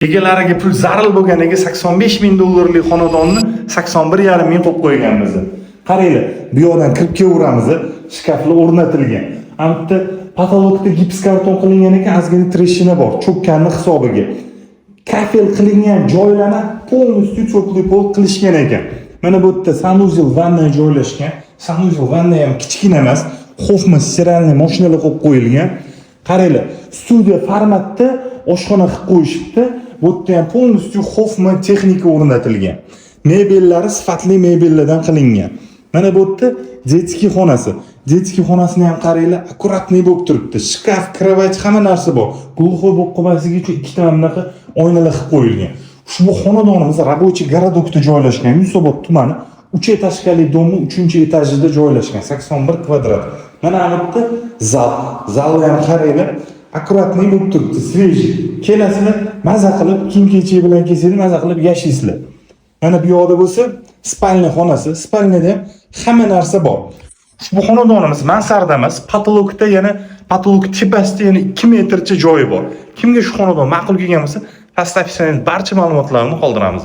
Egalariga pul zaril bo'lganiga 85 ming dollarlik xonadonni 81,5 ming qilib qo'yganmiz. Qaranglar, bu yoqdan kirib kelaveramiz, shkaflar o'rnatilgan. Bitta patologda gips karton qilingan ekan, ozgina treshina bor, cho'kkanning hisobiga. Kafel qilingan joylarni полностью cho'qli pol qilishgan ekan. Mana bu yerda sanuzel vanna joylashgan. Sanuzel vanna ham kichkina emas, xofma siralni mashinalar qo'yib qo'yilgan. Qaranglar, studiya formatda oshxona qilib qo'yishibdi. Bu yerda ham полностью xofma texnika o'rnatilgan. Mebellari sifatli mebellardan qilingan. Mana bu yerda детский xonasi. Детский xonasini ham qaranglar, akkuratniy bo'lib turibdi. Shkaf, kровать, hamma narsa bor. Glухой bo'lib qolmasligi uchun ikkita bunaqa oynalar qilib qo'yilgan. Ushbu xonadonimiz рабочий городокda joylashgan. Yunusobod tumani 3 etajli domning 3-etajida joylashgan. 81 kvadrat. Mana bu yerda zal. Zalni ham qaranglar, akkuratniy bo'lib turibdi, свежий. Kelasizlar, maza qilib, kiyim-kechak bilan kelsanglar, maza qilib yashaysizlar. Mana bu yoqda bo'lsa, spalni xonasi. Spalnida ham hamma narsa bor. Bu xonadonimiz mansarda emas, patologda yana patolog tepasida yana 2 metrcha joyi bor. Kimga shu xonadon ma'qul kelgan bo'lsa, pastda barcha ma'lumotlarni qoldiramiz.